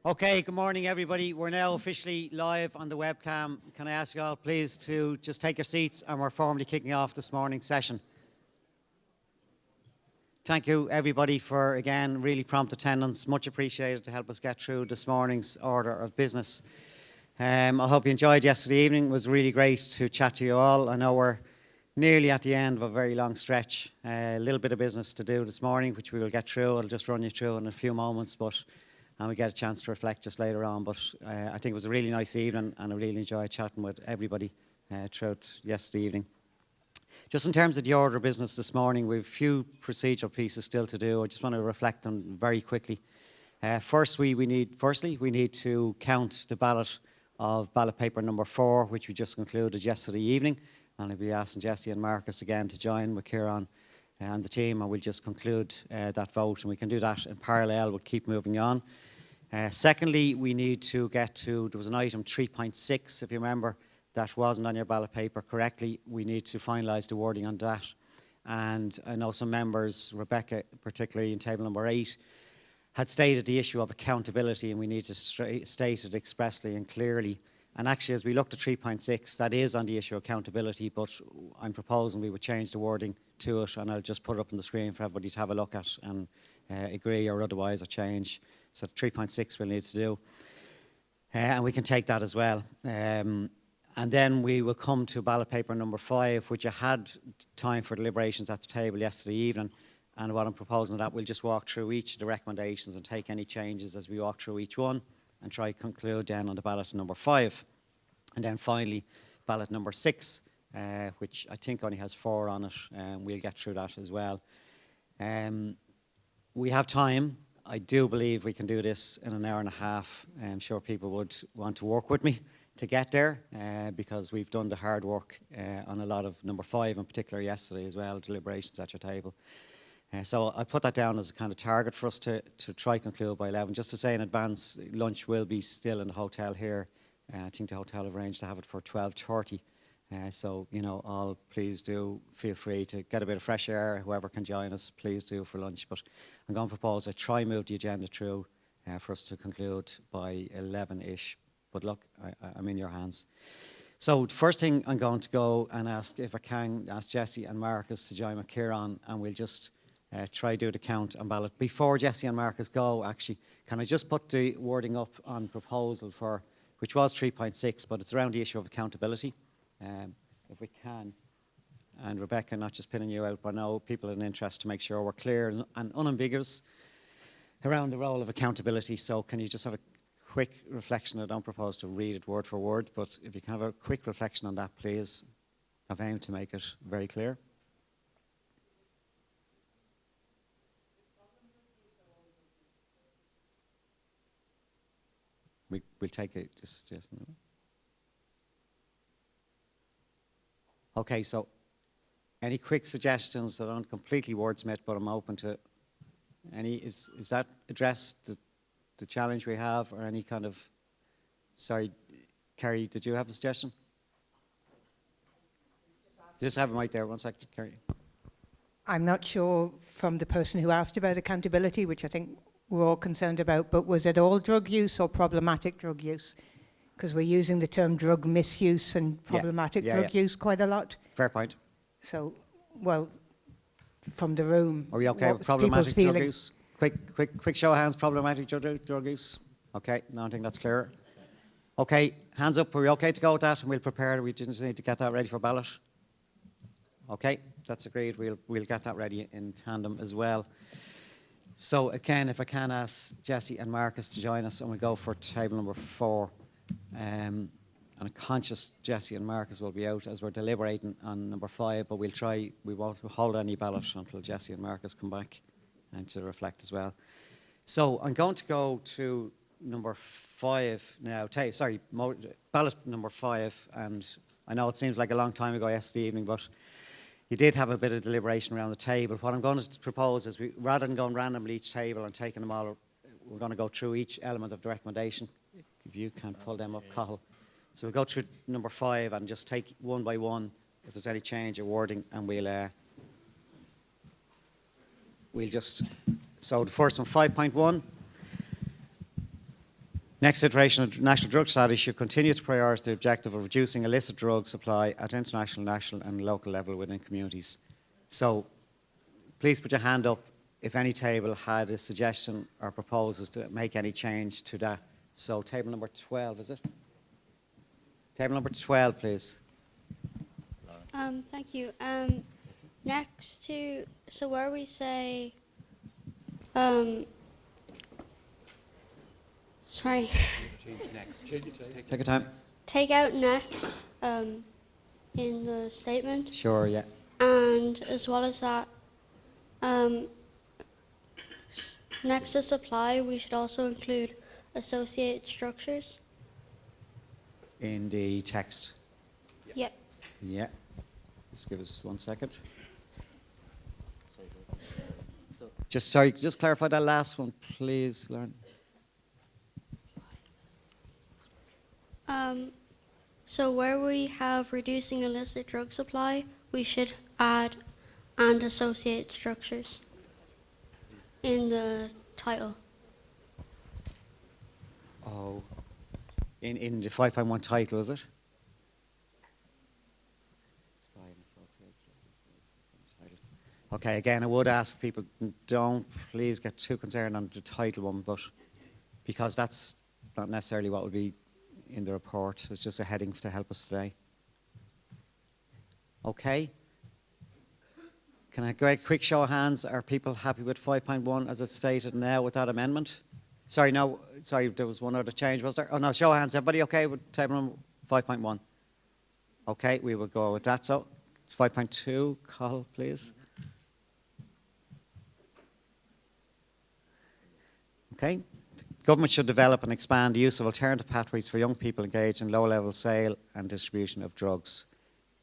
Okay, good morning, everybody. We're now officially live on the webcam. Can I ask you all, please, to just take your seats, and we're formally kicking off this morning's session. Thank you, everybody, for, again, really prompt attendance. Much appreciated to help us get through this morning's order of business. I hope you enjoyed yesterday evening. It was really great to chat to you all. I know we're nearly at the end of a very long stretch. A little bit of business to do this morning, which we will get through. I'll just run you through in a few moments, and we get a chance to reflect just later on. But I think it was a really nice evening, and I really enjoyed chatting with everybody throughout yesterday evening. Just in terms of the order of business this morning, we have a few procedural pieces still to do. I just want to reflect on them very quickly. Firstly, we need to count the ballot of ballot paper number 4, which we just concluded yesterday evening. And I'll be asking Jesse and Marcus again to join with Kieran and the team, and we'll just conclude that vote. And we can do that in parallel. We'll keep moving on. Secondly, we need to get to, there was an item 3.6, if you remember, that wasn't on your ballot paper correctly. We need to finalise the wording on that. And I know some members, Rebecca particularly in table number 8, had stated the issue of accountability, and we need to state it expressly and clearly. And actually, as we looked at 3.6, that is on the issue of accountability, but I'm proposing we would change the wording to it, and I'll just put it up on the screen for everybody to have a look at and agree or otherwise a change. So 3.6 we'll need to do. And we can take that as well. And then we will come to ballot paper number 5, which I had time for deliberations at the table yesterday evening. And what I'm proposing that we'll just walk through each of the recommendations and take any changes as we walk through each one and try to conclude then on the ballot number 5. And then finally, ballot number 6, which I think only has 4 on it, and we'll get through that as well. We have time. I do believe we can do this in an hour and a half. I'm sure people would want to work with me to get there because we've done the hard work on a lot of number 5 in particular yesterday as well, deliberations at your table. So I put that down as a kind of target for us to try conclude by 11. Just to say in advance, lunch will be still in the hotel here. I think the hotel have arranged to have it for 12:30. So, you know, all please do feel free to get a bit of fresh air. Whoever can join us, please do for lunch. But I'm going to propose I try move the agenda through for us to conclude by 11-ish. But look, I'm in your hands. So the first thing I'm going to go and ask, if I can, ask Jesse and Marcus to join with Kieran, and we'll just try do the count and ballot. Before Jesse and Marcus go, actually, can I just put the wording up on proposal for, which was 3.6, but it's around the issue of accountability. If we can, and Rebecca, not just pinning you out, but I know people have an interest to make sure we're clear and unambiguous around the role of accountability. So can you just have a quick reflection? I don't propose to read it word for word, but if you can have a quick reflection on that, please. I've aimed to make it very clear. We'll take it. Just okay, so any quick suggestions that aren't completely wordsmith, but I'm open to any, is that address the challenge we have, or any kind of, sorry, Kerry, did you have a suggestion? Just have a mic there, 1 second, Kerry. I'm not sure from the person who asked about accountability, which I think we're all concerned about, but was it all drug use or problematic drug use? Because we're using the term drug misuse and problematic drug use quite a lot. Fair point. So, well, from the room, are we okay with problematic drug use? Quick show of hands, problematic drug use? Okay, no, I think that's clear. Okay, hands up, are we okay to go with that? And we'll prepare, we just need to get that ready for ballot. Okay, that's agreed, we'll get that ready in tandem as well. So again, if I can ask Jesse and Marcus to join us, and we go for table number 4. And I'm conscious Jesse and Marcus will be out as we're deliberating on number 5, but we'll try, we won't hold any ballot until Jesse and Marcus come back and to reflect as well. So I'm going to go to number 5 now. Ballot number 5, and I know it seems like a long time ago yesterday evening, but you did have a bit of deliberation around the table. What I'm going to propose is, rather than going randomly each table and taking them all, we're going to go through each element of the recommendation. If you can pull them up, Cathal. So we'll go through number 5 and just take one by one if there's any change or wording, and we'll just, so the first one, 5.1. Next iteration of National Drug Strategy should continue to prioritise the objective of reducing illicit drug supply at international, national and local level within communities. So please put your hand up if any table had a suggestion or proposes to make any change to that. So table number 12, is it? Table number 12, please. Thank you. Next to, so where we say, sorry, Take your time. take out next in the statement, Sure, yeah. and as well as that, next to supply, we should also include associated structures. In the text. Yep. Yeah. Just give us 1 second. Just clarify that last one, please, Lauren. So where we have reducing illicit drug supply, we should add and associated structures in the title. Oh, in the 5.1 title, is it? Okay, again, I would ask people, don't please get too concerned on the title one, but because that's not necessarily what will be in the report. It's just a heading to help us today. Okay. Can I go a quick show of hands? Are people happy with 5.1 as it's stated now with that amendment? Sorry, no, sorry, there was one other change, was there? Oh, no, show of hands. Everybody okay with table number 5.1? Okay, we will go with that. So, it's 5.2. Call, please. Okay. Government should develop and expand the use of alternative pathways for young people engaged in low-level sale and distribution of drugs.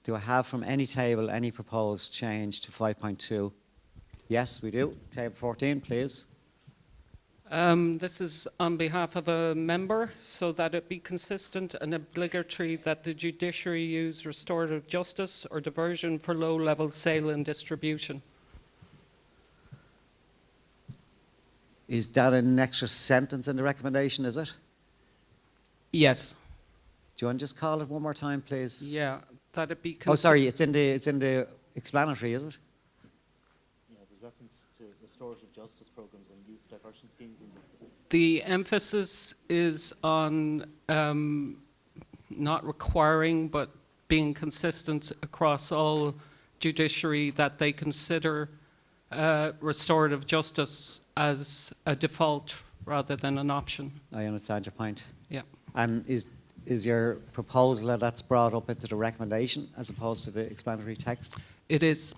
Do I have from any table any proposed change to 5.2? Yes, we do. Table 14, please. This is on behalf of a member, so that it be consistent and obligatory that the judiciary use restorative justice or diversion for low-level sale and distribution. Is that an extra sentence in the recommendation, is it? Yes. Do you want to just call it one more time, please? Yeah, that it be. Oh, sorry, it's in the explanatory, is it? Yeah, there's reference to restorative justice programs and youth diversion schemes. The emphasis is on not requiring, but being consistent across all judiciary that they consider restorative justice as a default rather than an option. I understand your point. Yeah. And is your proposal that that's brought up into the recommendation as opposed to the explanatory text? It is.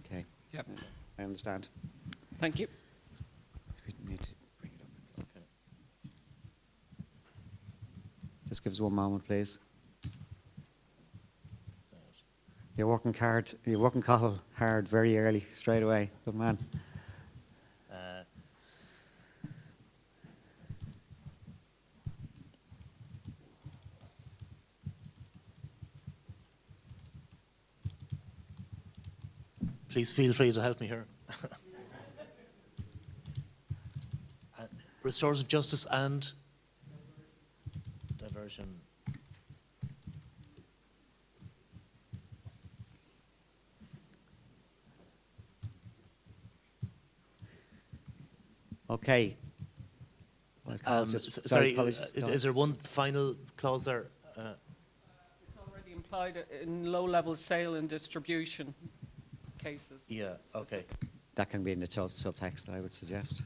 Okay. Yep. I understand. Thank you. We need to bring it up. Okay. Just give us one moment, please. You're working hard. You're working Cathal hard very early, straight away. Good man. Please feel free to help me here. Restorative justice and diversion. Okay. Well, Sorry, is there one final clause there? It's already implied in low-level sale and distribution cases. Yeah, okay. that can be in the subtext, I would suggest.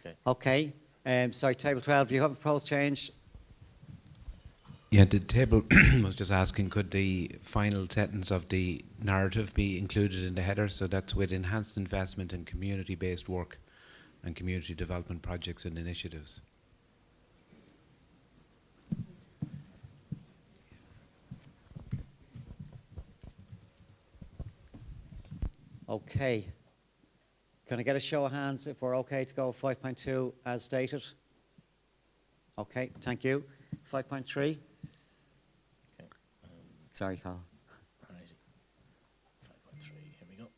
Okay. Okay. Sorry, table 12, do you have a proposed change? Yeah, the table was just asking, could the final sentence of the narrative be included in the header? So that's with enhanced investment in community-based work and community development projects and initiatives. Okay. Can I get a show of hands if we're okay to go 5.2 as stated? Okay, thank you. 5.3? Okay. Sorry, Carl. All right. 5.3, here we go.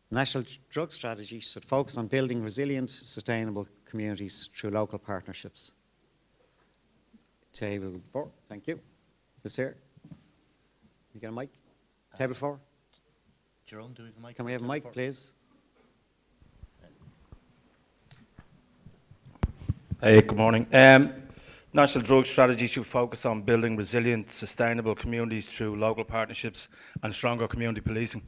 National Drug Strategy should focus on building resilient, sustainable communities through local partnerships. Table 4, thank you. This here. You get a mic? Table 4. Jerome, do we have a mic? Can we have a mic, please? Hey, good morning. National Drug Strategy should focus on building resilient, sustainable communities through local partnerships and stronger community policing.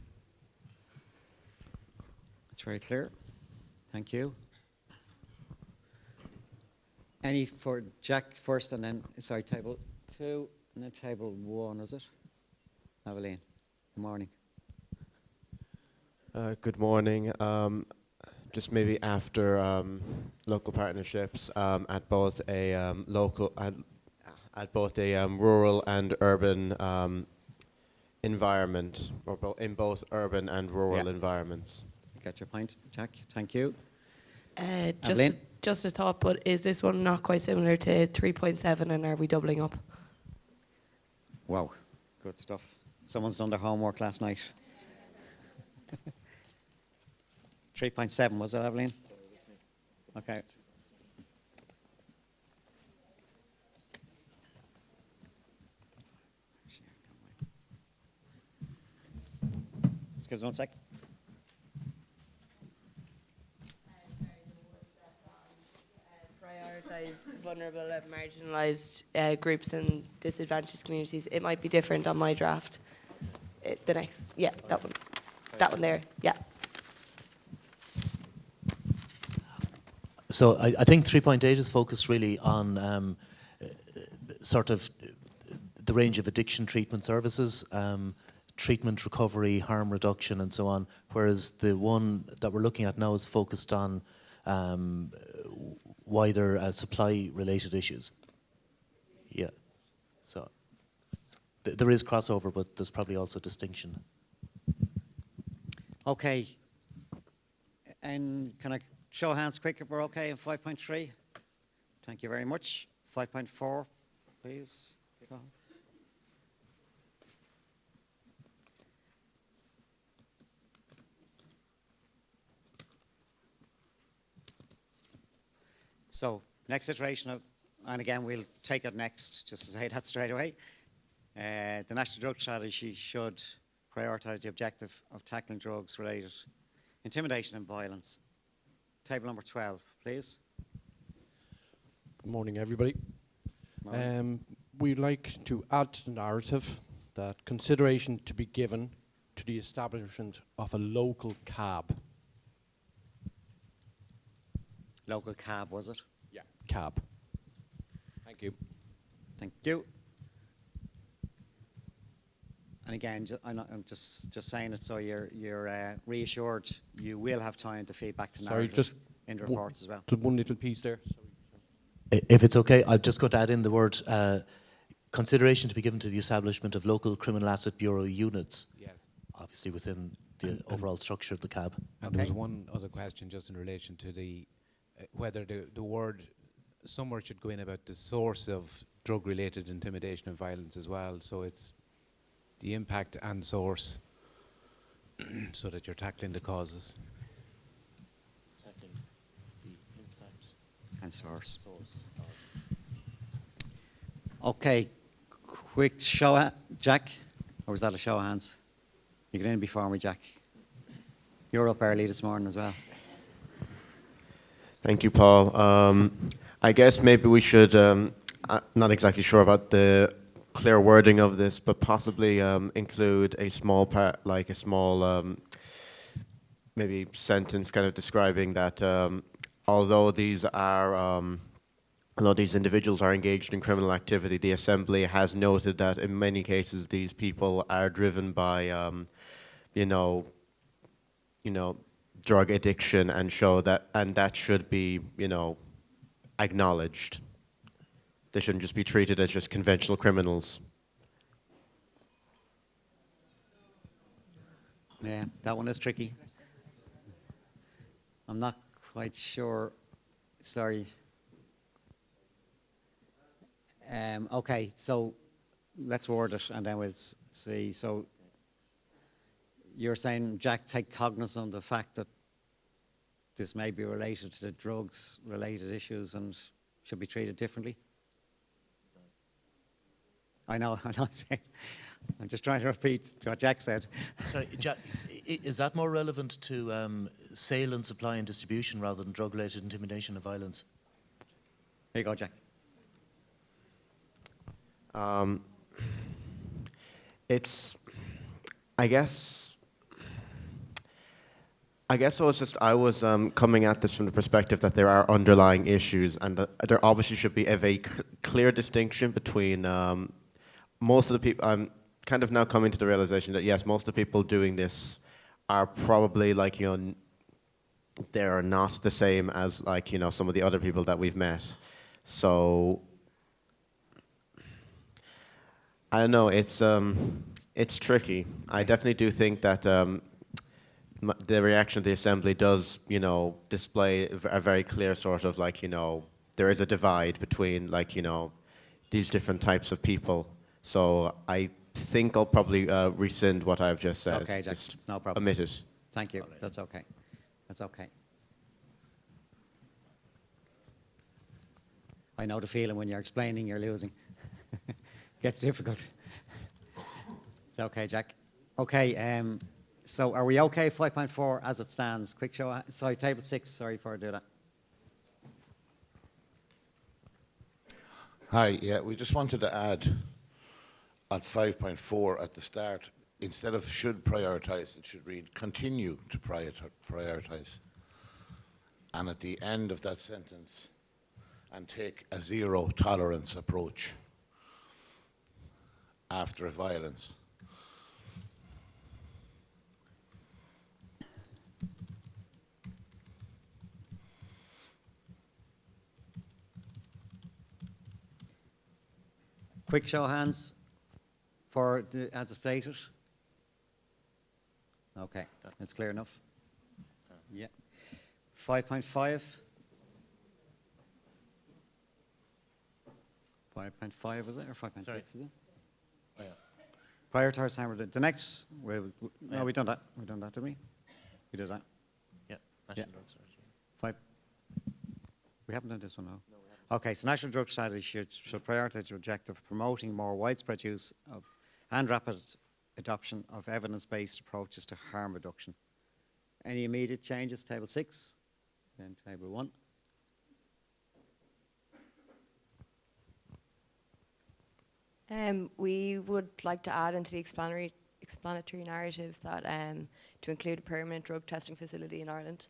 That's very clear. Thank you. Any for Jack first and then, sorry, table 2 and then table 1, is it? Aveline, good morning. Good morning. Just maybe after local partnerships at both a local at both a rural and urban environment, or in both urban and rural environments. Got your point, Jack. Thank you. Just a thought, but is this one not quite similar to 3.7, and are we doubling up? Wow, good stuff. Someone's done their homework last night. 3.7, was it, Aveline? Okay. Excuse me 1 sec. Prioritise vulnerable and marginalised groups and disadvantaged communities. It might be different on my draft. The next, yeah, that one there, yeah. So I think 3.8 is focused really on sort of the range of addiction treatment services, treatment, recovery, harm reduction, and so on. Whereas the one that we're looking at now is focused on wider supply-related issues. Yeah. So there is crossover, but there's probably also distinction. Okay. And can I show of hands quick if we're okay in 5.3? Thank you very much. 5.4, please. Go on. So next iteration of, and again we'll take it next, just to say that straight away. The National Drug Strategy should prioritise the objective of tackling drugs-related intimidation and violence. Table number 12, please. Good morning, everybody. Morning. We'd like to add to the narrative that consideration to be given to the establishment of a local cab. Local cab, was it? Yeah. Cab. Thank you. Thank you. And again, I'm just saying it so you're reassured you will have time to feed back to narrative just in the reports as well. One little piece there. If it's okay, I've just got to add in the word consideration to be given to the establishment of local criminal asset bureau units. Yes. Obviously within the overall structure of the cab. And there was one other question just in relation to the whether the word somewhere should go in about the source of drug-related intimidation and violence as well. So it's the impact and source, so that you're tackling the causes. Tackling the impact And source. Okay, quick show, Jack, or was that a show of hands? You get in before me, Jack. You're up early this morning as well. Thank you, Paul. I guess maybe we should, I'm not exactly sure about the clear wording of this, but possibly include a small part, like a small maybe sentence kind of describing that although these individuals are engaged in criminal activity, the Assembly has noted that in many cases these people are driven by, drug addiction, and that should be, acknowledged. They shouldn't just be treated as just conventional criminals. Yeah, that one is tricky. I'm not quite sure. Sorry. Okay, so let's word it and then we'll see. So you're saying, Jack, take cognizance of the fact that this may be related to the drugs-related issues and should be treated differently? I know. I'm just trying to repeat what Jack said. Sorry, Jack, is that more relevant to sale and supply and distribution rather than drug-related intimidation and violence? Here you go, Jack. It's, I guess I was coming at this from the perspective that there are underlying issues, and that there obviously should be a very clear distinction between most of the people. I'm kind of now coming to the realization that yes, most of the people doing this are probably like, you know, they're not the same as, like, you know, some of the other people that we've met. So I don't know. It's tricky. I definitely do think that the reaction of the assembly does, you know, display a very clear sort of, like, you know, there is a divide between, like, you know, these different types of people. So I think I'll probably rescind what I've just said. It's okay, Jack. Just It's no problem. omit it. Thank you. That's okay. That's okay. I know the feeling when you're explaining, you're losing. Gets difficult. It's okay, Jack. Okay, so are we okay, 5.4 as it stands? Quick show, sorry, table 6, sorry for doing that. Hi, yeah, we just wanted to add on 5.4 at the start, instead of should prioritise, it should read continue to prioritise. And at the end of that sentence, and take a zero tolerance approach after violence. Quick show of hands for as a stated. Okay, that's clear enough. Yeah. 5.5. 5.5 was it, or 5.6 is it? Oh, yeah. Prioritise hammer. The next, no, we done that. We done that, didn't we? We did that. Yeah, national drug strategy. 5. We haven't done this one now. No, okay, so national drug strategy should prioritise the objective of promoting more widespread use of and rapid adoption of evidence-based approaches to harm reduction. Any immediate changes? Table 6, then table 1. We would like to add into the explanatory narrative that to include a permanent drug testing facility in Ireland.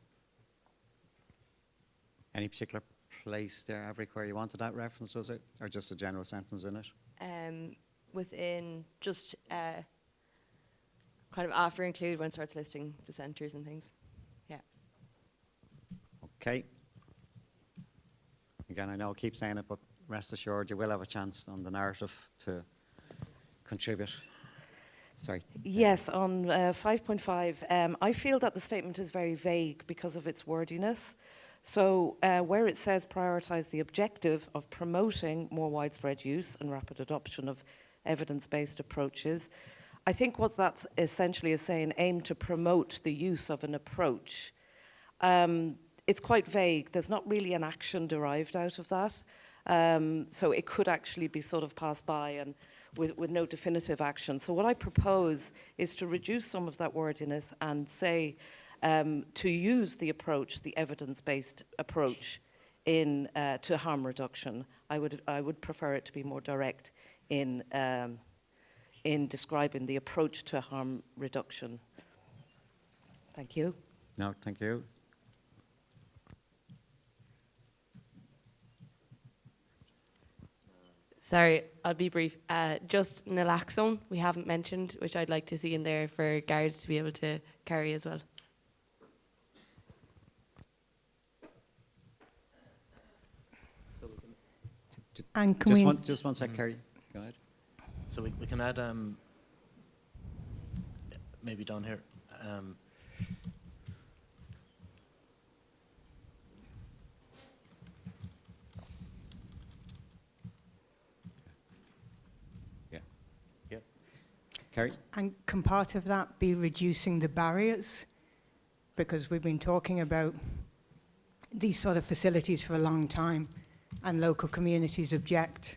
Any particular place there, Avric, where you wanted that reference, does it? Or just a general sentence in it? Within just kind of after include when it starts listing the centres and things. Yeah. Okay. Again, I know I keep saying it, but rest assured you will have a chance on the narrative to contribute. Sorry. Yes, on 5.5, I feel that the statement is very vague because of its wordiness. So where it says prioritise the objective of promoting more widespread use and rapid adoption of evidence-based approaches, I think what that essentially is saying, aim to promote the use of an approach. It's quite vague. There's not really an action derived out of that. So it could actually be sort of passed by and with no definitive action. So what I propose is to reduce some of that wordiness and say to use the approach, the evidence-based approach, in to harm reduction. I would prefer it to be more direct in describing the approach to harm reduction. Thank you. No, thank you. Sorry, I'll be brief. Just naloxone we haven't mentioned, which I'd like to see in there for guards to be able to carry as well. And can just one sec, Kerry. Go ahead. So we can add maybe down here. Yeah. Kerry? And can part of that be reducing the barriers? Because we've been talking about these sort of facilities for a long time, and local communities object.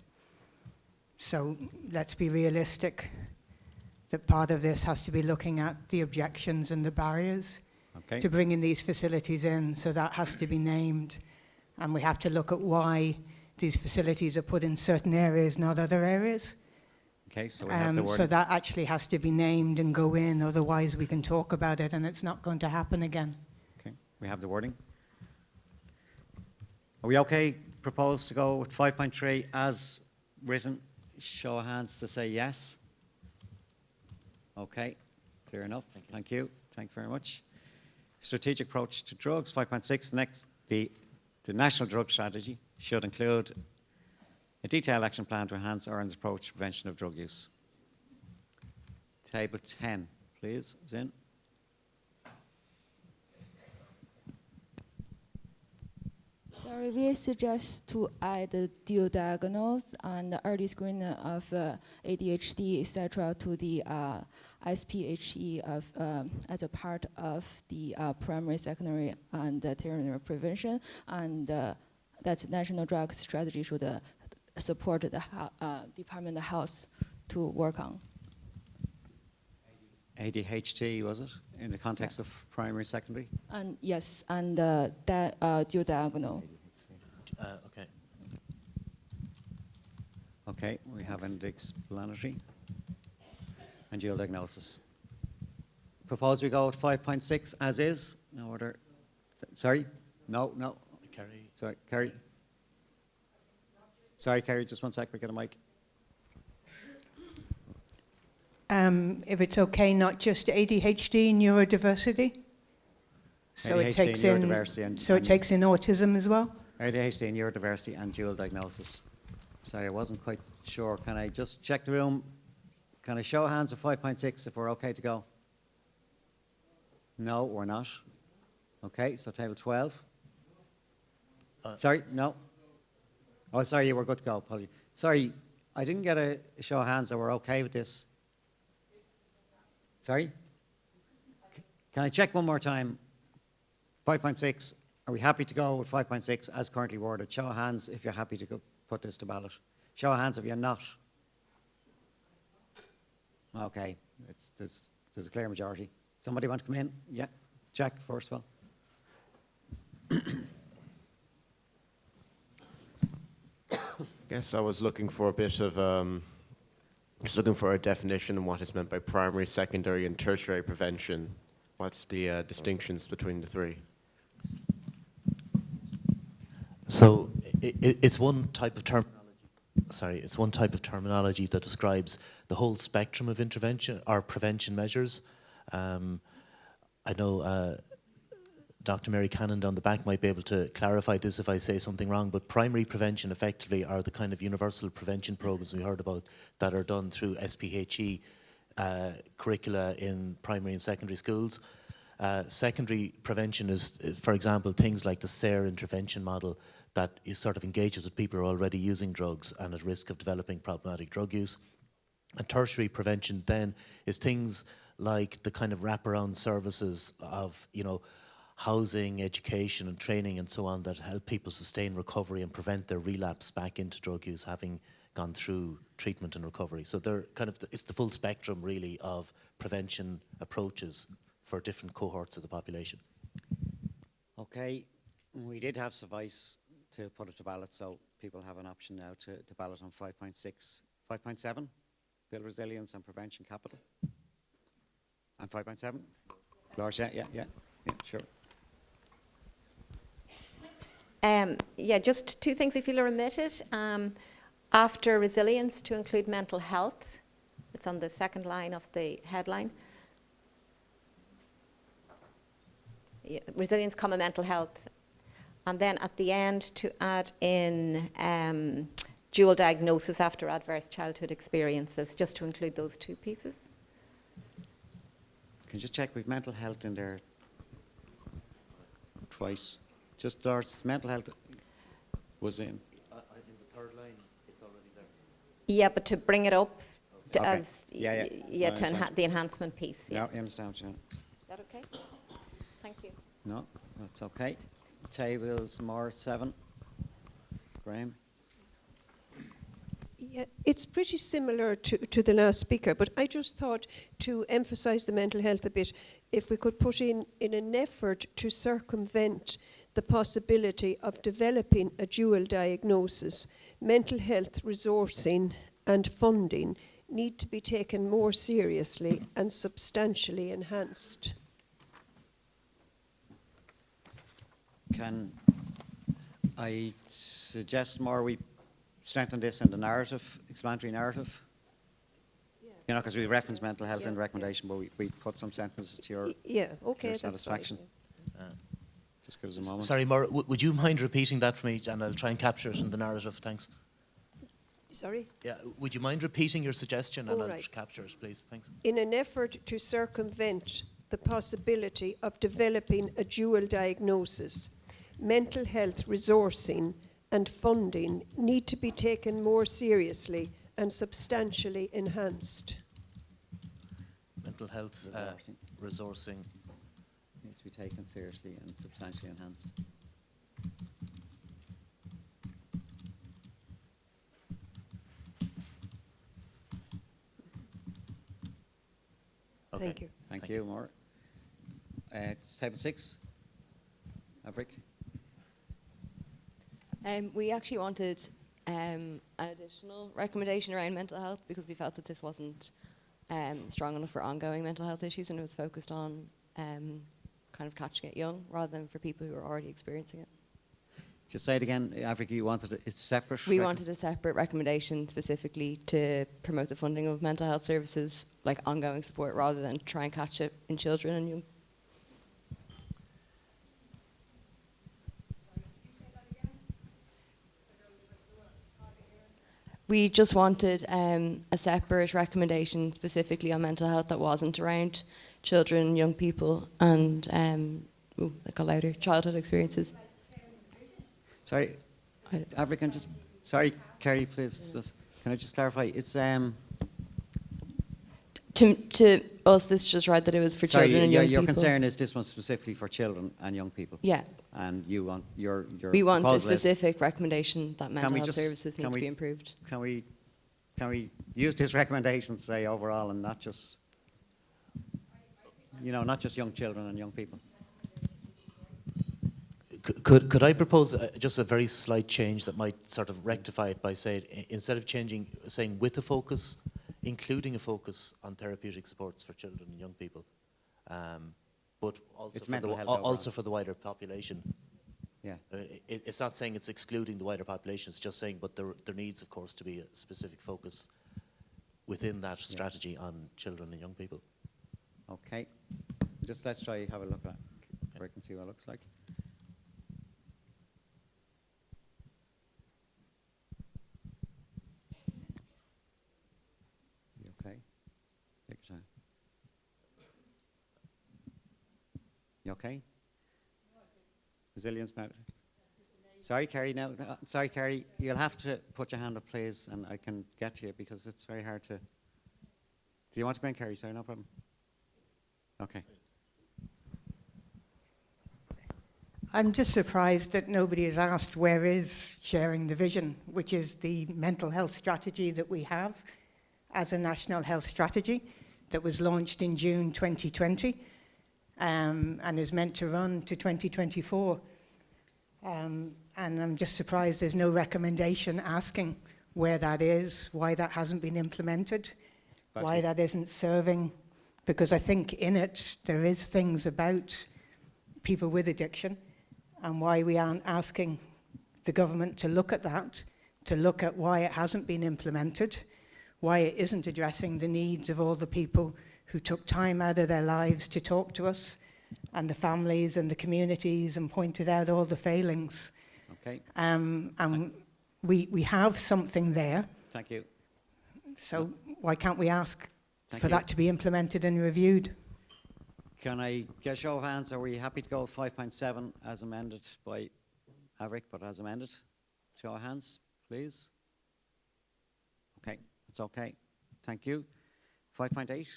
So let's be realistic that part of this has to be looking at the objections and the barriers to bringing these facilities in. So that has to be named, and we have to look at why these facilities are put in certain areas, not other areas. Okay, so we have the wording. So that actually has to be named and go in, otherwise we can talk about it and it's not going to happen again. Okay, we have the wording. Are we okay, propose to go with 5.3 as written? Show of hands to say yes. Okay, clear enough. Thank you. Thank you very much. Strategic approach to drugs, 5.6. Next, the national drug strategy should include a detailed action plan to enhance Ireland's approach to prevention of drug use. Table 10, please, Zin. Sorry, we suggest to add the dual diagnosis and early screening of ADHD, etc., to the SPHE as a part of the primary, secondary, and tertiary prevention, and that national drug strategy should support the Department of Health to work on. ADHD, was it, in the context of primary, secondary? And yes, and dual diagnosis. Okay. Okay, we have an explanatory and dual diagnosis. Propose we go with 5.6 as is. No order. Sorry? No. Kerry. Sorry, Kerry. Sorry, Kerry, just 1 sec, we get a mic. If it's okay, not just ADHD, neurodiversity? So ADHD, it takes in, neurodiversity and so it takes in autism as well? ADHD, neurodiversity and dual diagnosis. Sorry, I wasn't quite sure. Can I just check the room? Can I show of hands of 5.6 if we're okay to go? No, we're not. Okay, so table 12. Sorry, no. Oh, sorry, you were good to go. Apologies. Sorry, I didn't get a show of hands that we're okay with this. Sorry? Can I check one more time? 5.6, are we happy to go with 5.6 as currently worded? Show of hands if you're happy to go put this to ballot. Show of hands if you're not. Okay, there's a clear majority. Somebody want to come in? Yeah, Jack, first of all. I guess I was looking for a bit of, just looking for a definition of what is meant by primary, secondary, and tertiary prevention. What's the distinctions between the three? So it's one type of terminology. Sorry, it's one type of terminology that describes the whole spectrum of intervention or prevention measures. I know Dr. Mary Cannon down the back might be able to clarify this if I say something wrong, but primary prevention effectively are the kind of universal prevention programs we heard about that are done through SPHE curricula in primary and secondary schools. Secondary prevention is, for example, things like the SARE intervention model that is sort of engages with people who are already using drugs and at risk of developing problematic drug use. And tertiary prevention then is things like the kind of wraparound services of, you know, housing, education and training and so on that help people sustain recovery and prevent their relapse back into drug use having gone through treatment and recovery. So they're kind of, it's the full spectrum really of prevention approaches for different cohorts of the population. Okay, we did have suffice to put it to ballot, so people have an option now to ballot on 5.6. 5.7, build resilience and prevention capital. And 5.7? Lars, yeah, sure. Yeah, just two things if you'll remit it. After resilience, to include mental health. It's on the second line of the headline. Yeah, resilience, mental health. And then at the end to add in dual diagnosis after adverse childhood experiences, just to include those two pieces. Can you just check with mental health in there twice? Just Lars, mental health was in. I think the third line, it's already there. Yeah, but to bring it up to Okay. as Yeah, to the enhancement piece. Yeah, I understand. Yeah. Is that okay? Thank you. No, that's okay. table some more, 7. Graham? Yeah, it's pretty similar to the last speaker, but I just thought to emphasise the mental health a bit, if we could put in an effort to circumvent the possibility of developing a dual diagnosis, mental health resourcing and funding need to be taken more seriously and substantially enhanced. Can I suggest more we strengthen this in the narrative, explanatory narrative? Yeah. You know, because we reference mental health in the recommendation, but we put some sentences to your, okay, your that's satisfaction. fine. Just give us a moment. Sorry, Maura, would you mind repeating that for me, and I'll try and capture it in the narrative. Thanks. Sorry? Yeah, would you mind repeating your suggestion, and All I'll right. capture it, please? Thanks. In an effort to circumvent the possibility of developing a dual diagnosis, mental health resourcing and funding need to be taken more seriously and substantially enhanced. Mental health resourcing needs to be taken seriously and substantially enhanced. Okay. Thank you. Thank you, Maura. Table 6. Avrik? We actually wanted an additional recommendation around mental health because we felt that this wasn't strong enough for ongoing mental health issues, and it was focused on kind of catching it young rather than for people who are already experiencing it. Just say it again, Avrik, you wanted it separate? We wanted a separate recommendation specifically to promote the funding of mental health services, like ongoing support, rather than try and catch it in children and young. We just wanted a separate recommendation specifically on mental health that wasn't around children, young people, and like a louder childhood experiences. Sorry, Avrik, sorry, Kerry, please, can I just clarify? It's To us, this just read that it was for children and young people. Your concern is this one's specifically for children and young people. Yeah. And you want your We want a proposal is- specific recommendation that mental health just- services need can to we- be improved. Can we use this recommendation to say overall and not just, not just young children and young people? Could I propose just a very slight change that might sort of rectify it by saying, instead of saying with a focus, including a focus on therapeutic supports for children and young people, but also for the wider population. Yeah. It's not saying it's excluding the wider population, it's just saying, but there needs, of course, to be a specific focus within that strategy on children and young people. Okay. Just let's try have a look at it, where I can see what it looks like. You okay? Take your time. You okay? Resilience matter. Sorry, Kerry. No, sorry, Kerry. You'll have to put your hand up, please, and I can get to you because it's very hard to. Do you want to go in, Kerry? Sorry, no problem. Okay. I'm just surprised that nobody has asked where is sharing the vision, which is the mental health strategy that we have as a national health strategy that was launched in June 2020 and is meant to run to 2024. And I'm just surprised there's no recommendation asking where that is, why that hasn't been implemented, why that isn't serving, because I think in it there is things about people with addiction and why we aren't asking the government to look at that, to look at why it hasn't been implemented, why it isn't addressing the needs of all the people who took time out of their lives to talk to us, and the families and the communities, and pointed out all the failings. Okay. And we have something there. Thank you. So why can't we ask for that to be implemented and reviewed? Can I get a show of hands? Are we happy to go with 5.7 as amended by Avrik, but as amended? Show of hands, please. Okay, that's okay. Thank you. 5.8.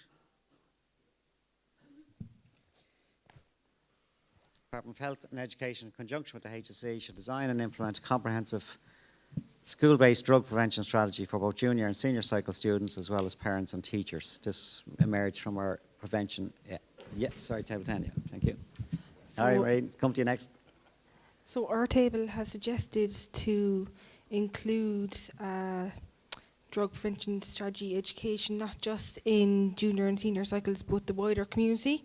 Department of Health and Education, in conjunction with the HSE, should design and implement a comprehensive school-based drug prevention strategy for both junior and senior cycle students, as well as parents and teachers. This emerged from our prevention. Sorry, table 10. Yeah, thank you. So, All right, Ray, come to you next. So our table has suggested to include drug prevention strategy education, not just in junior and senior cycles, but the wider community.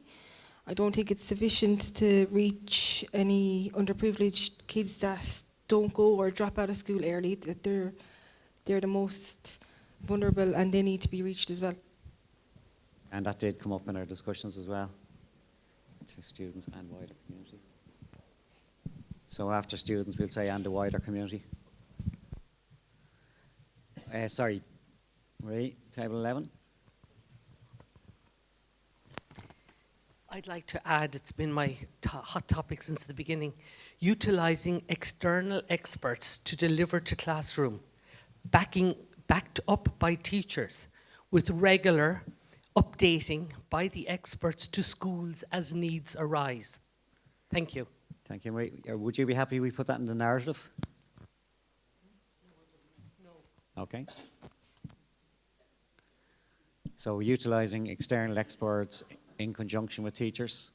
I don't think it's sufficient to reach any underprivileged kids that don't go or drop out of school early, that they're the most vulnerable and they need to be reached as well. And that did come up in our discussions as well, to students and wider community. So after students, we'll say and the wider community. Sorry, Ray, table 11. I'd like to add, it's been my hot topic since the beginning, utilising external experts to deliver to classroom, backed up by teachers, with regular updating by the experts to schools as needs arise. Thank you. Thank you, Marie. Would you be happy we put that in the narrative? No. Okay. So utilising external experts in conjunction with teachers?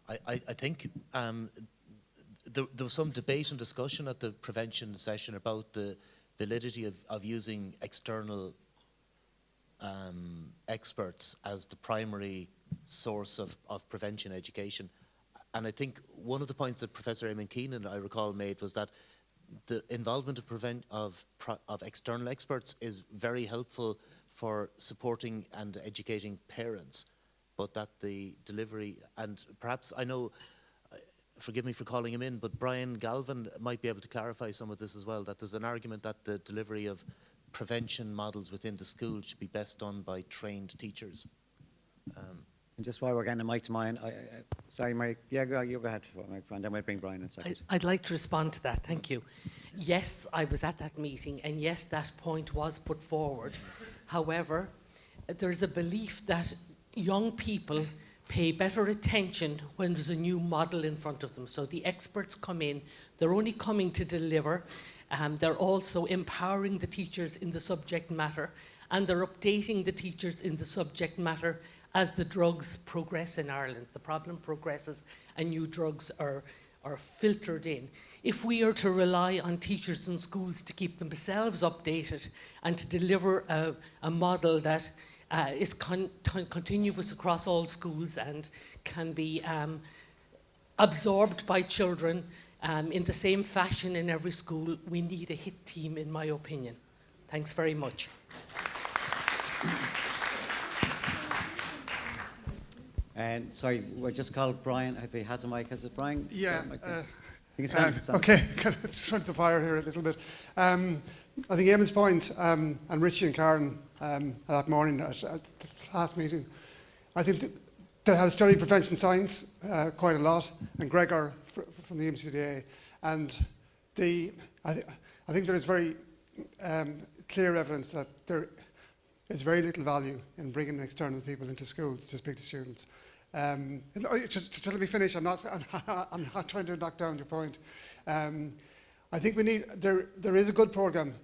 I think there was some debate and discussion at the prevention session about the validity of using external experts as the primary source of prevention education. And I think one of the points that Professor Eamon Keenan, I recall, made was that the involvement of external experts is very helpful for supporting and educating parents, but that the delivery, and perhaps, I know, forgive me for calling him in, but Brian Galvin might be able to clarify some of this as well, that there's an argument that the delivery of prevention models within the school should be best done by trained teachers. And just while we're getting a mic to mine, sorry, Mary, you go ahead, and then we'll bring Brian in a second. I'd like to respond to that, thank you. Yes, I was at that meeting, and yes, that point was put forward. However, there's a belief that young people pay better attention when there's a new model in front of them. So the experts come in, they're only coming to deliver, they're also empowering the teachers in the subject matter, and they're updating the teachers in the subject matter as the drugs progress in Ireland. The problem progresses and new drugs are filtered in. If we are to rely on teachers and schools to keep themselves updated and to deliver a model that is continuous across all schools and can be absorbed by children in the same fashion in every school, we need a hit team, in my opinion. Thanks very much. And sorry, we'll just call Brian, if he has a mic. Has it Brian? Yeah. You can stand. Okay, just trying to fire here a little bit. I think Eamon's point, and Richie and Karen that morning at the last meeting, I think they have studied prevention science quite a lot, and Gregor from the MCDA, and I think there is very clear evidence that there is very little value in bringing external people into schools to speak to students. Just let me finish. I'm not trying to knock down your point. I think we need. There is a good program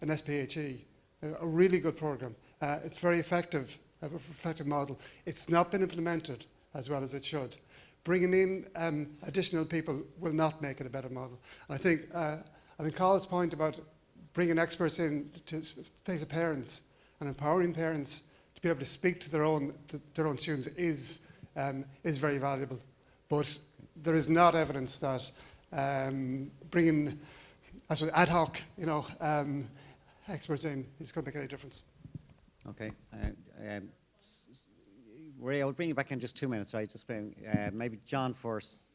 in SPHE, a really good program. It's very effective, a effective model. It's not been implemented as well as it should. Bringing in additional people will not make it a better model. And I think Carl's point about bringing experts in to speak to parents and empowering parents to be able to speak to their own students is very valuable. But there is not evidence that bringing ad hoc, experts in is going to make any difference. Okay. Ray, I'll bring you back in just 2 minutes. Right? Just bring maybe John first.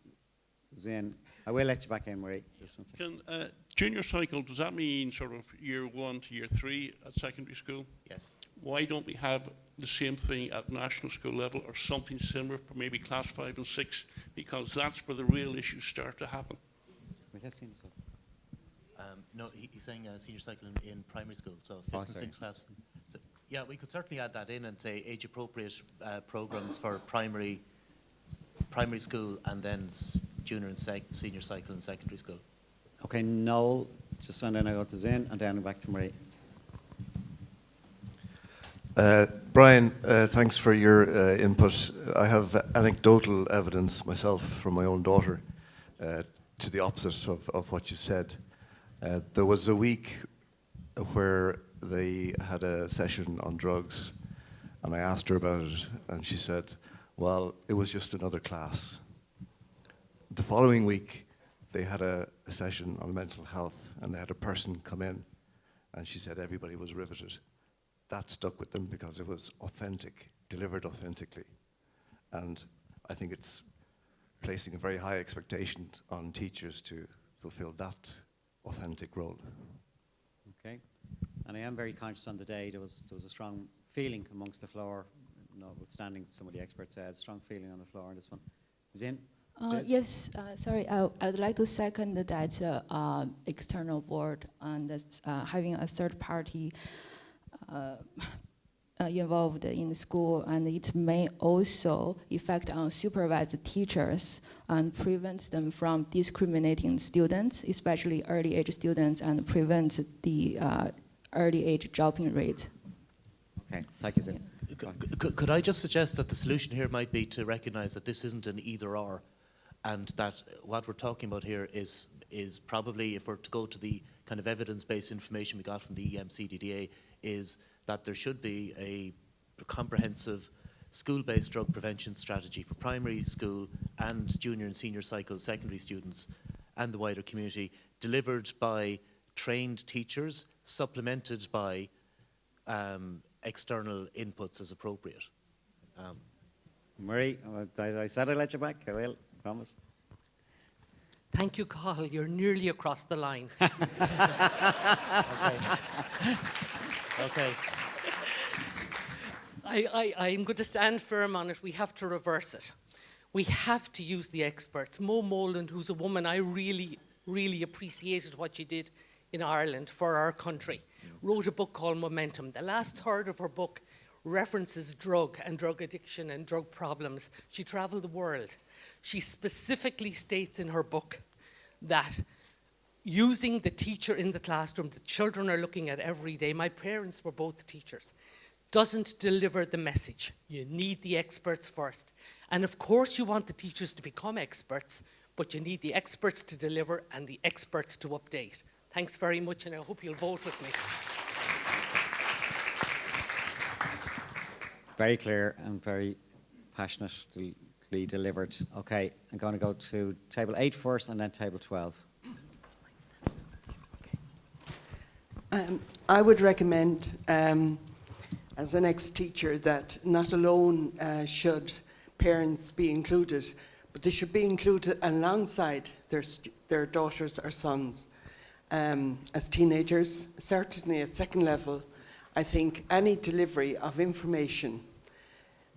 Zin. I will let you back in, Ray. Just one second. Junior cycle, does that mean sort of year 1 to year 3 at secondary school? Yes. Why don't we have the same thing at national school level or something similar for maybe class 5 and 6? Because that's where the real issues start to happen. No, he's saying senior cycle in primary school, so 5th and 6th class. So Yeah, we could certainly add that in and say age-appropriate programs for primary school and then junior and senior cycle in secondary school. Okay, Noel, just and then I go to Zin and then back to Marie. Brian, thanks for your input. I have anecdotal evidence myself from my own daughter to the opposite of what you said. There was a week where they had a session on drugs, and I asked her about it, and she said, well, it was just another class. The following week, they had a session on mental health, and they had a person come in, and she said everybody was riveted. That stuck with them because it was authentic, delivered authentically. And I think it's placing a very high expectation on teachers to fulfill that authentic role. Okay. And I am very conscious on the day there was a strong feeling amongst the floor, notwithstanding some of the experts said, strong feeling on the floor on this one. Zin? Yes, sorry, I would like to second that external board and having a third party involved in the school, and it may also affect on supervised teachers and prevents them from discriminating students, especially early age students, and prevents the early age dropping rate. Okay, thank you, Zin. Could I just suggest that the solution here might be to recognise that this isn't an either-or, and that what we're talking about here is probably, if we're to go to the kind of evidence-based information we got from the EMCDDA, is that there should be a comprehensive school-based drug prevention strategy for primary school and junior and senior cycle secondary students and the wider community, delivered by trained teachers, supplemented by external inputs as appropriate. Marie, I said I'd let you back. I will, promise. Thank you, Cathal. You're nearly across the line. Okay. I'm going to stand firm on it. We have to reverse it. We have to use the experts. Mo Moland, who's a woman I really, really appreciated what she did in Ireland for our country, wrote a book called Momentum. The last third of her book references drug and drug addiction and drug problems. She traveled the world. She specifically states in her book that using the teacher in the classroom that children are looking at every day, my parents were both teachers, doesn't deliver the message. You need the experts first. And of course you want the teachers to become experts, but you need the experts to deliver and the experts to update. Thanks very much, and I hope you'll vote with me. Very clear and very passionately delivered. Okay, I'm going to go to table 8 first and then table 12. I would recommend, as an ex-teacher, that not alone should parents be included, but they should be included alongside their daughters or sons. As teenagers, certainly at second level, I think any delivery of information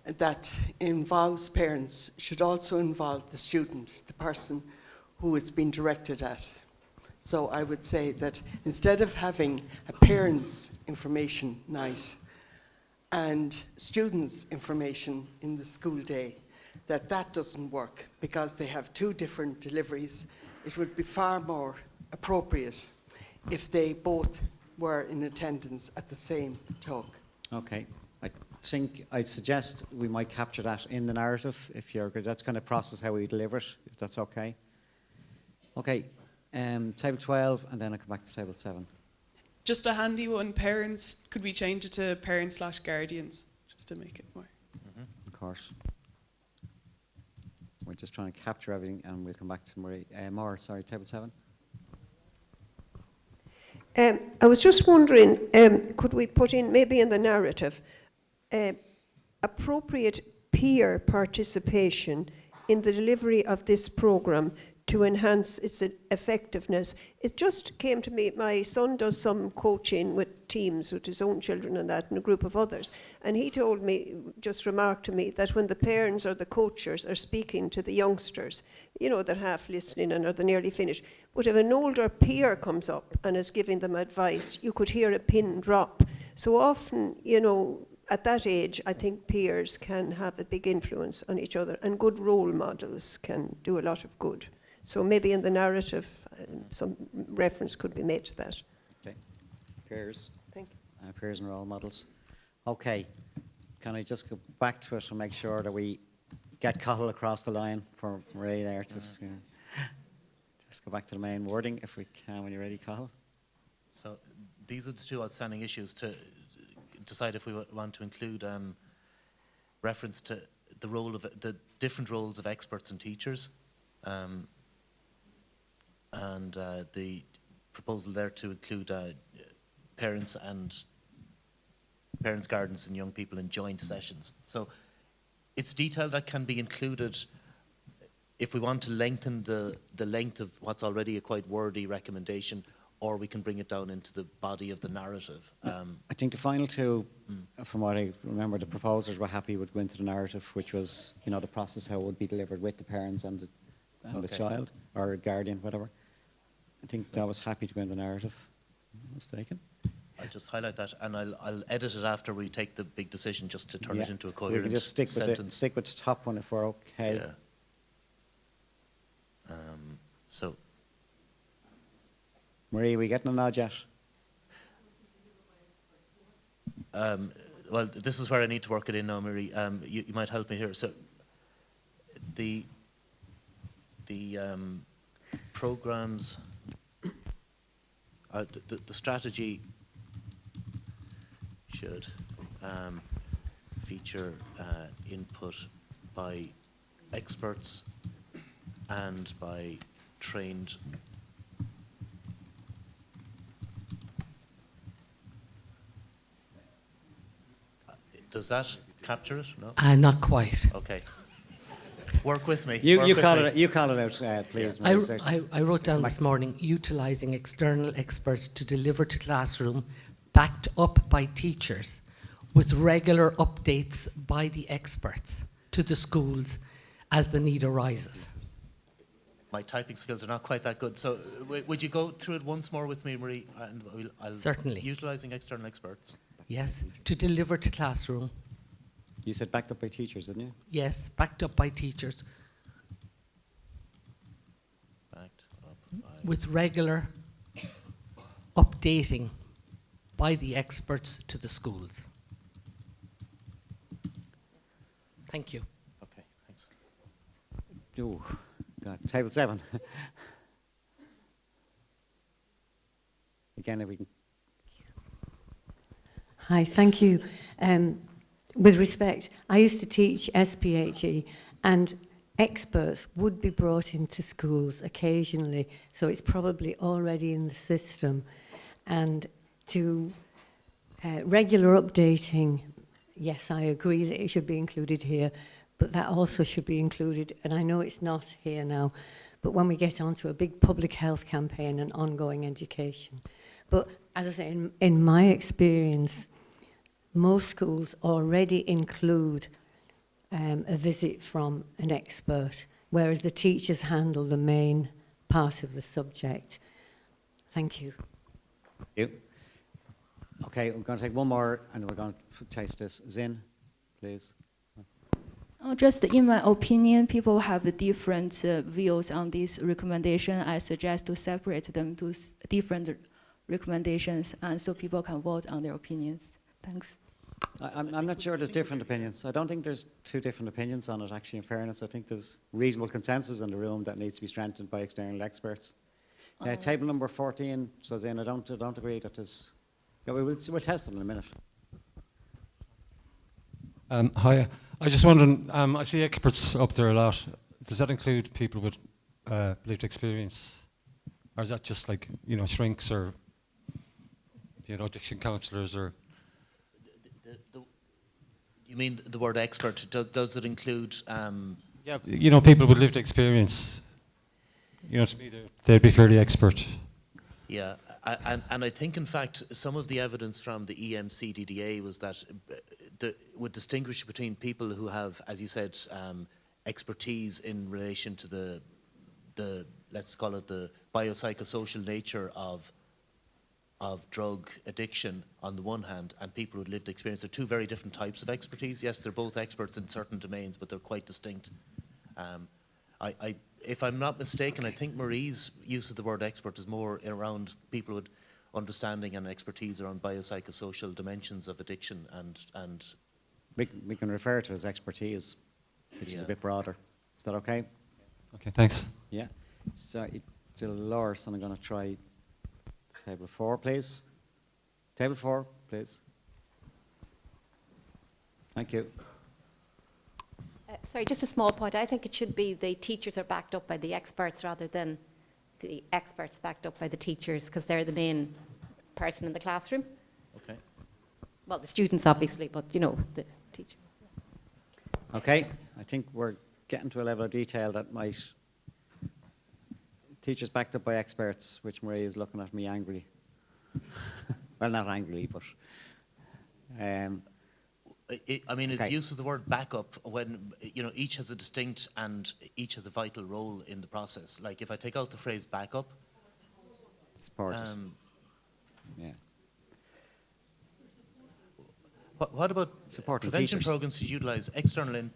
that involves parents should also involve the student, the person who it's been directed at. So I would say that instead of having a parents' information night and students' information in the school day, that doesn't work because they have two different deliveries. It would be far more appropriate if they both were in attendance at the same talk. Okay. I'd suggest we might capture that in the narrative, if you're good. That's kind of process how we deliver it, if that's okay. Okay, table 12, and then I come back to table 7. Just a handy one, parents, could we change it to parents/guardians, just to make it more? Of course. We're just trying to capture everything, and we'll come back to Marie. Maura, sorry, table 7. I was just wondering, could we put in, maybe in the narrative, appropriate peer participation in the delivery of this programme to enhance its effectiveness? It just came to me, my son does some coaching with teams, with his own children and that, and a group of others, and he told me, just remarked to me, that when the parents or the coaches are speaking to the youngsters, you know, they're half listening and they're nearly finished, but if an older peer comes up and is giving them advice, you could hear a pin drop, So often, you know, at that age, I think peers can have a big influence on each other, and good role models can do a lot of good. So maybe in the narrative, some reference could be made to that. Okay. Peers. Thank you. Peers and role models. Okay. Can I just go back to it and make sure that we get Cathal across the line for Marie there? Just go back to the main wording if we can when you're ready, Cathal. So these are the two outstanding issues to decide if we want to include reference to the role of the different roles of experts and teachers, and the proposal there to include parents, guardians and young people in joint sessions. So it's detail that can be included if we want to lengthen the length of what's already a quite wordy recommendation, or we can bring it down into the body of the narrative. I think the final two, from what I remember, the proposers were happy with going to the narrative, which was, you know, the process how it would be delivered with the parents and the child or guardian, whatever. I think that was happy to go in the narrative. Mistaken. I'll just highlight that, and I'll edit it after we take the big decision, just to turn it into a We coherent can just stick sentence. with the top one if we're okay. Yeah. So. Marie, are we getting a nod yet? Well, this is where I need to work it in now, Marie. You might help me here. So, the programs, the strategy should feature input by experts and by trained Does that capture it? No? Not quite. Okay. Work with me. You call it out, please. I wrote down this morning, utilising external experts to deliver to classroom, backed up by teachers, with regular updates by the experts to the schools as the need arises. My typing skills are not quite that good. So would you go through it once more with me, Marie? And I'll Certainly. Utilising external experts. Yes, to deliver to classroom. You said backed up by teachers, didn't you? Yes, backed up by teachers. Backed up by with regular updating by the experts to the schools. Thank you. Okay, thanks. Oh, God. Table 7. Again, if we can. Hi, thank you. With respect, I used to teach SPHE, and experts would be brought into schools occasionally, so it's probably already in the system. And to regular updating, yes, I agree that it should be included here, but that also should be included, and I know it's not here now, but when we get onto a big public health campaign and ongoing education. But as I say, in my experience, most schools already include a visit from an expert, whereas the teachers handle the main part of the subject. Thank you. Thank you. Okay, we're going to take one more, and we're going to chase this. Zin, please. Oh, just in my opinion, people have different views on this recommendation. I suggest to separate them to different recommendations, and so people can vote on their opinions. Thanks. I'm not sure there's different opinions. I don't think there's two different opinions on it, actually, in fairness. I think there's reasonable consensus in the room that needs to be strengthened by external experts. Table number 14, so Zin, I don't agree that there's... Yeah, we'll test it in a minute. Hi, I just wondering, I see experts up there a lot. Does that include people with lived experience? Or is that just like, you know, shrinks or, you know, addiction counsellors or... You mean the word expert? Does it include... Yeah, you know, people with lived experience. You know, to me, they'd be fairly expert. Yeah, and I think, in fact, some of the evidence from the EMCDDA was that would distinguish between people who have, as you said, expertise in relation to the let's call it the biopsychosocial nature of of drug addiction on the one hand and people with lived experience. They're two very different types of expertise. Yes, they're both experts in certain domains, but they're quite distinct. If I'm not mistaken, I think Marie's use of the word expert is more around people with understanding and expertise around biopsychosocial dimensions of addiction and we can refer to it as expertise, which is a bit broader. Is that okay? Okay, thanks. Yeah. So Dolores, and I'm going to try table 4, please. Table 4, please. Thank you. Sorry, just a small point. I think it should be the teachers are backed up by the experts rather than the experts backed up by the teachers, because they're the main person in the classroom. Okay. Well, the students obviously, but you know, the teacher. Okay, I think we're getting to a level of detail that might... Teachers backed up by experts, which Marie is looking at me angrily. Well, not angrily, but... I mean, okay. it's use of the word backup when, you know, each has a distinct and each has a vital role in the process. Like, if I take out the phrase backup... Support. Yeah. What about supporting prevention teachers. programs to utilise external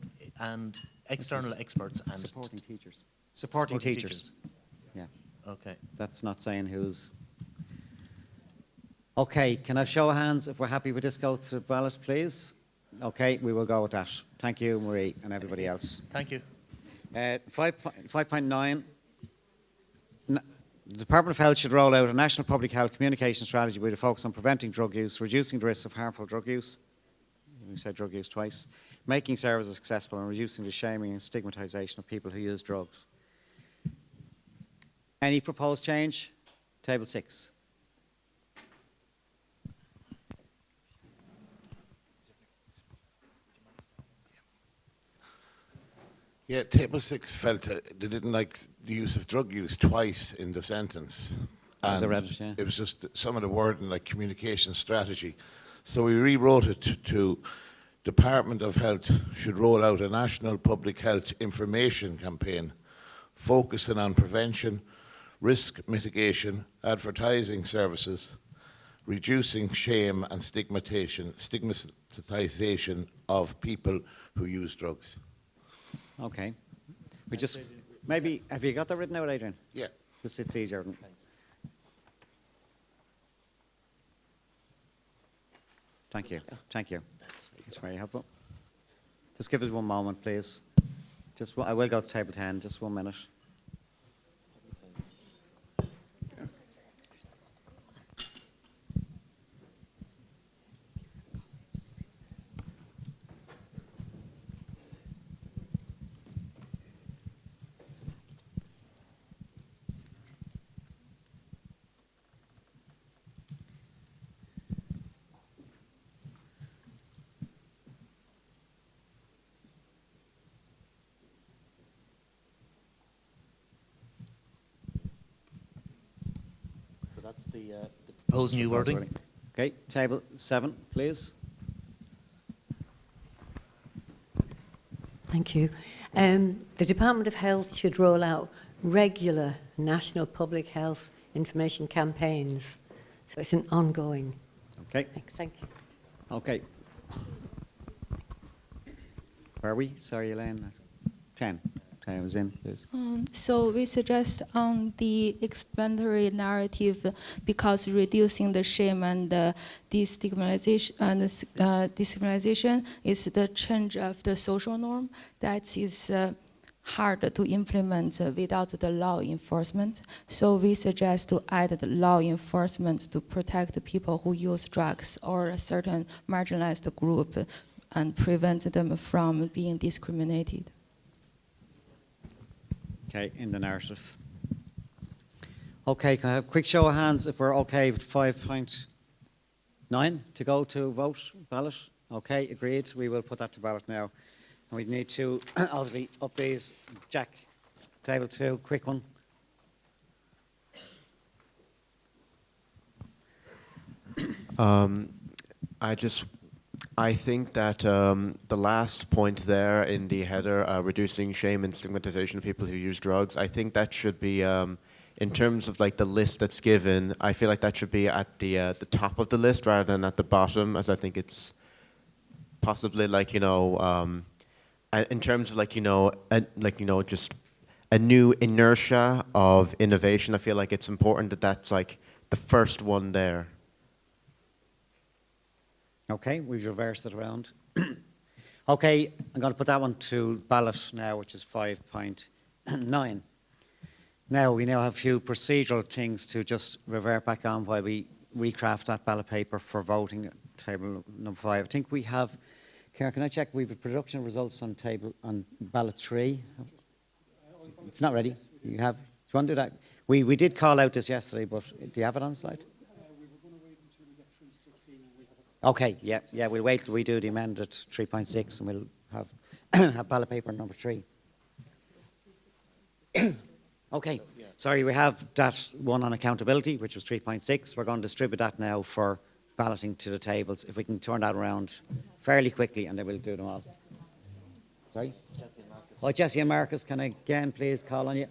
experts and supporting teachers? Supporting teachers. Yeah. Okay. That's not saying who's... Okay, can I show of hands if we're happy with this? Go to the ballot, please. Okay, we will go with that. Thank you, Marie, and everybody else. Thank you. 5.9. The Department of Health should roll out a national public health communication strategy with a focus on preventing drug use, reducing the risk of harmful drug use. We said drug use twice. Making services accessible and reducing the shaming and stigmatisation of people who use drugs. Any proposed change? Table 6. Yeah, Table 6 felt they didn't like the use of drug use twice in the sentence. As I And read it, yeah. it was just some of the wording like communication strategy. So we rewrote it to Department of Health should roll out a national public health information campaign focusing on prevention, risk mitigation, advertising services, reducing shame and stigmatization of people who use drugs. Okay. We just, maybe, have you got that written out, Adrian? Yeah. Just it's easier. Thank you. Thank you. That's very helpful. Just give us one moment, please. I will go to table 10, just 1 minute. That's the proposed new wording. Okay, table 7, please. Thank you. The Department of Health should roll out regular national public health information campaigns. So it's an ongoing. Okay. Thank you. Okay. Where are we? Sorry, Elaine. 10. I was in, please. So we suggest on the explanatory narrative, because reducing the shame and the destigmatization is the change of the social norm that is hard to implement without the law enforcement. So we suggest to add the law enforcement to protect the people who use drugs or a certain marginalized group and prevent them from being discriminated. Okay, in the narrative. Okay, can I have a quick show of hands if we're okay with 5.9 to go to vote, ballot? Okay, agreed. We will put that to ballot now. And we need to obviously up these. Jack, table 2, quick one. I think that the last point there in the header, reducing shame and stigmatization of people who use drugs, I think that should be in terms of like the list that's given, I feel like that should be at the top of the list rather than at the bottom, as I think it's possibly like, you know, in terms of like, you know, just a new inertia of innovation. I feel like it's important that that's like the first one there. Okay, we've reversed it around. Okay, I'm going to put that one to ballot now, which is 5.9. Now, we now have a few procedural things to just revert back on while we recraft that ballot paper for voting, table number 5. I think we have, Karen, can I check, we have production results on ballot 3? It's not ready. You have, do you want to do that? We did call out this yesterday, but do you have it on slide? Okay, yeah, we'll wait till we do the amended 3.6 and we'll have, have ballot paper number 3. Okay, sorry, we have that one on accountability, which was 3.6. We're going to distribute that now for balloting to the tables. If we can turn that around fairly quickly, and then we'll do them all. Sorry? Oh, Jesse and Marcus, can I again please call on you?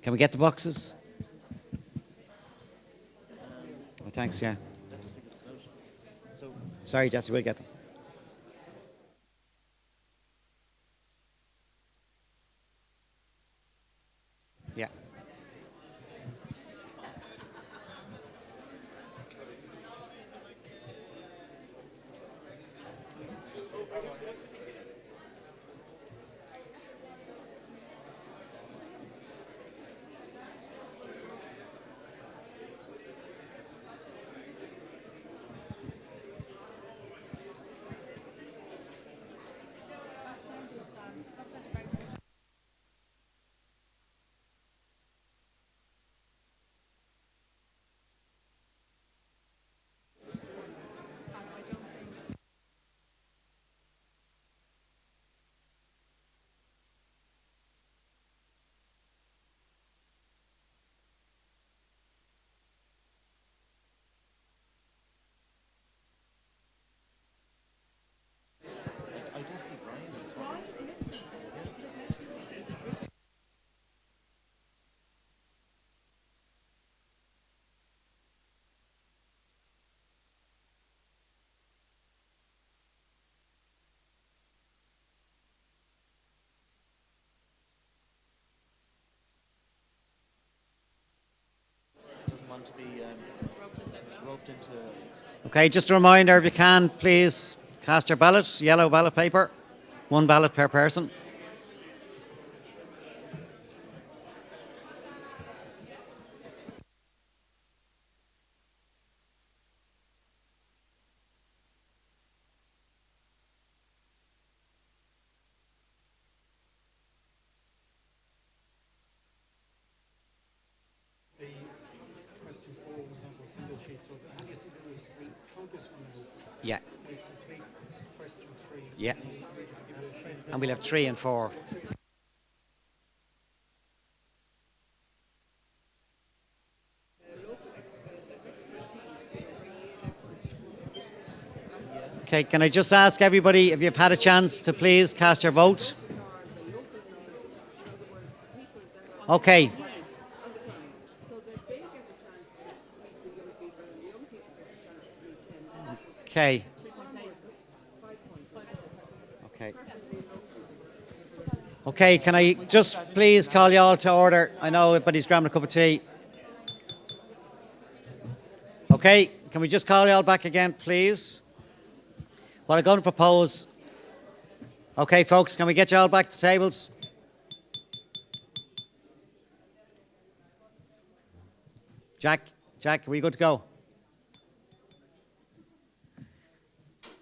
Can we get the boxes? Oh, thanks, yeah. Sorry, Jesse, we'll get them. Yeah. Okay, just a reminder, if you can, please cast your ballot, yellow ballot paper, 1 ballot per person. Yeah. Yeah. And we'll have 3 and 4. Okay, can I just ask everybody, if you've had a chance to please cast your vote? Okay. Okay. Okay. Okay, can I just please call you all to order? I know everybody's grabbing a cup of tea. Okay, can we just call you all back again, please? What I'm going to propose... Okay, folks, can we get you all back to tables? Jack, are we good to go?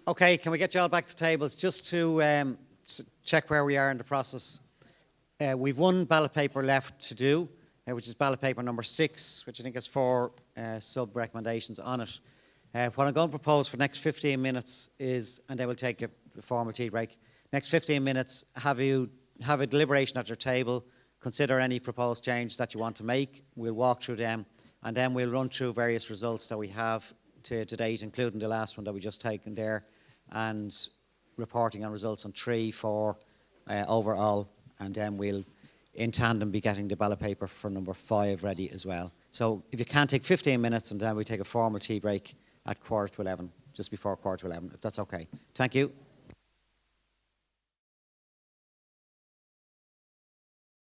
Okay, can we get you all back to tables just to check where we are in the process? We've 1 ballot paper left to do, which is ballot paper number 6, which I think has 4 sub-recommendations on it. What I'm going to propose for the next 15 minutes is, and then we'll take a formal tea break, next 15 minutes, have a deliberation at your table, consider any proposed change that you want to make. We'll walk through them, and then we'll run through various results that we have to date, including the last one that we just taken there, and reporting on results on 3, 4 overall, and then we'll in tandem be getting the ballot paper for number 5 ready as well. So if you can, take 15 minutes and then we take a formal tea break at 11:15, just before 11:15, if that's okay. Thank you.